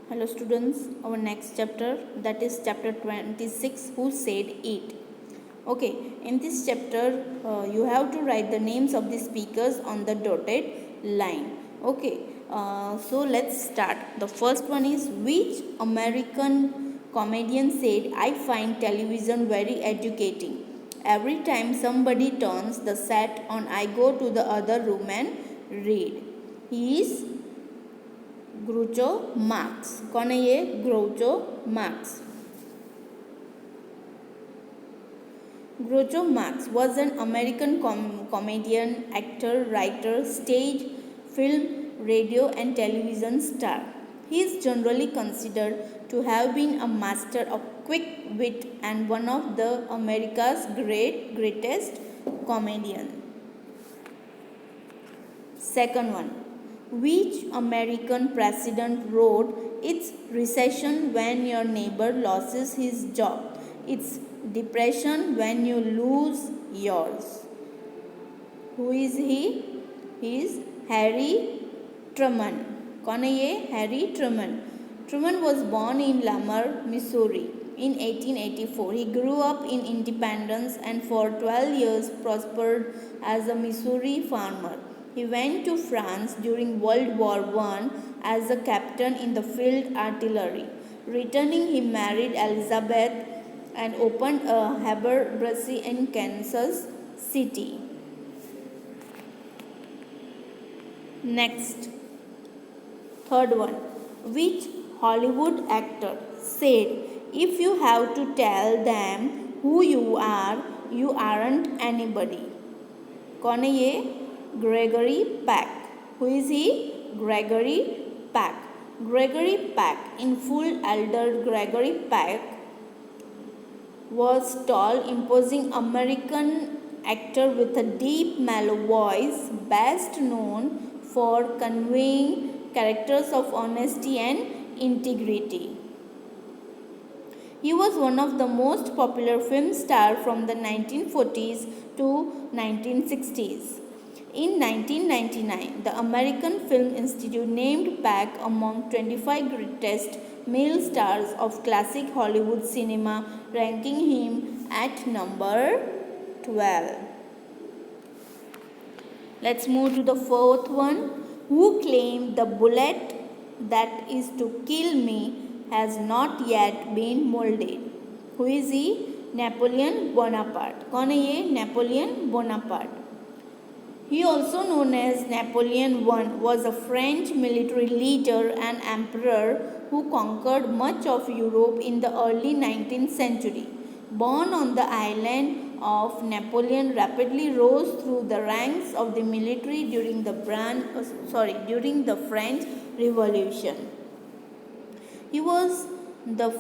Hello students, our next chapter, that is chapter 26, Who Said It. Okay, in this chapter you have to write the names of the speakers on the dotted line. Okay, so let's start. The first one is, which American comedian said, I find television very educating. Every time somebody turns the set on, I go to the other room and read. He is Groucho Marx. कौन है ये? Groucho Marx. Groucho Marx was an American comedian, actor, writer, stage, film, radio and television star. He is generally considered to have been a master of quick wit and one of the America's greatest comedian. Second one, which American president wrote, "It's recession when your neighbor loses his job. It's depression when you lose yours." Who is he? He is Harry Truman. कौन है ये? Harry Truman. Truman was born in Lamar, Missouri in 1884. He grew up in Independence and for 12 years prospered as a Missouri farmer. He went to France during World War I as a captain in the field artillery. Returning, he married Elizabeth and opened a haberdashery in Kansas City. Next, third one, which Hollywood actor said, if you have to tell them who you aren't anybody? कौन है ये? Gregory Peck. Who is he? Gregory Peck. Gregory Peck, in full elder Gregory Peck, was tall, imposing American actor with a deep, mellow voice, best known for conveying characters of honesty and integrity. He was one of the most popular film stars from the 1940s to 1960s. In 1999, the American Film Institute named Peck among 25 greatest male stars of classic Hollywood cinema, ranking him at number 12. Let's move to the fourth one. Who claimed the bullet that is to kill me has not yet been molded? Who is he? Napoleon Bonaparte. कौन है ये? Napoleon Bonaparte. He, also known as Napoleon I, was a French military leader and emperor who conquered much of Europe in the early 19th century. Born on the island of Napoleon rapidly rose through the ranks of the military during the French Revolution. He was the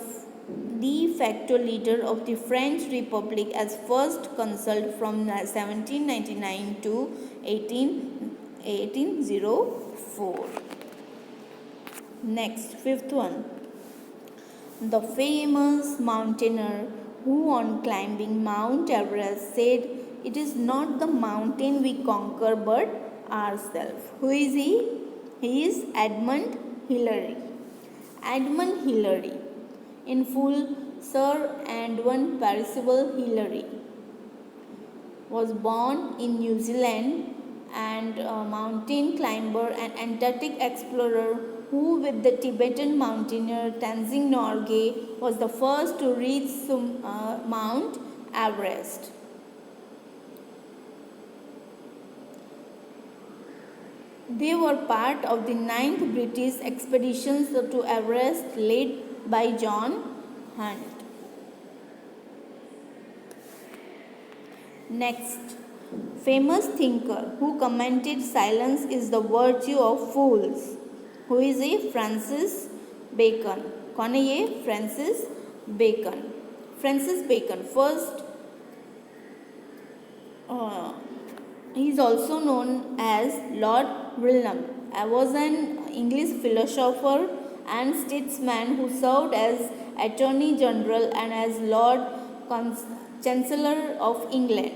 de facto leader of the French Republic as first consul from 1799 to 1804. Next, fifth one. The famous mountaineer who on climbing Mount Everest said, "It is not the mountain we conquer but ourselves." Who is he? He is Edmund Hillary. Edmund Hillary, in full, Sir Edmund Percival Hillary, was born in New Zealand and a mountain climber and Antarctic explorer who, with the Tibetan mountaineer Tenzing Norgay, was the first to reach Mount Everest. They were part of the 9th British expeditions to Everest led by John Hunt. Next, famous thinker who commented, "Silence is the virtue of fools." Who is he? Francis Bacon. कौन है ये? Francis Bacon. Francis Bacon first. He is also known as Lord William. Was an English philosopher and statesman who served as Attorney General and as Lord Chancellor of England.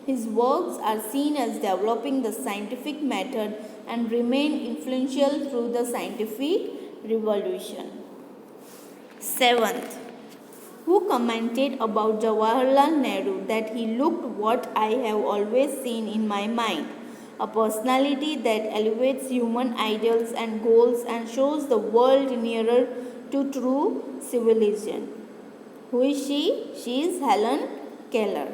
His works are seen as developing the scientific method and remain influential through the scientific revolution. Seventh, who commented about Jawaharlal Nehru that he looked what I have always seen in my mind, a personality that elevates human ideals and goals and shows the world nearer to true civilization. Who is she? She is Helen Keller.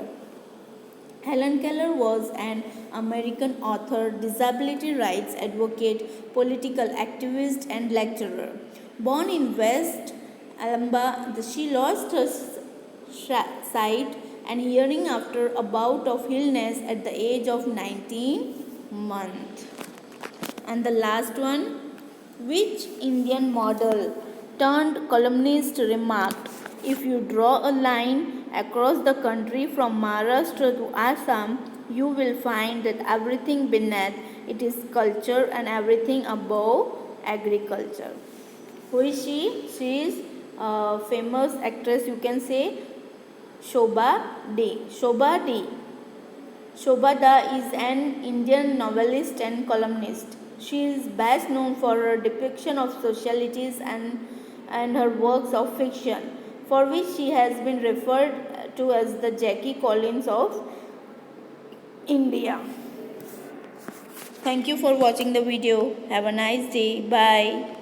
Helen Keller was an American author, disability rights advocate, political activist, and lecturer. Born in West Alabama, she lost her sight and hearing after a bout of illness at the age of 19 months. And the last one, which Indian model turned columnist remarked, if you draw a line across the country from Maharashtra to Assam, you will find that everything beneath it is culture and everything above agriculture. Who is she? She is a famous actress, you can say Shobha De. Shobha De. Shobha Da is an Indian novelist and columnist. She is best known for her depiction of socialities and her works of fiction, for which she has been referred to as the Jackie Collins of India. Thank you for watching the video. Have a nice day. Bye.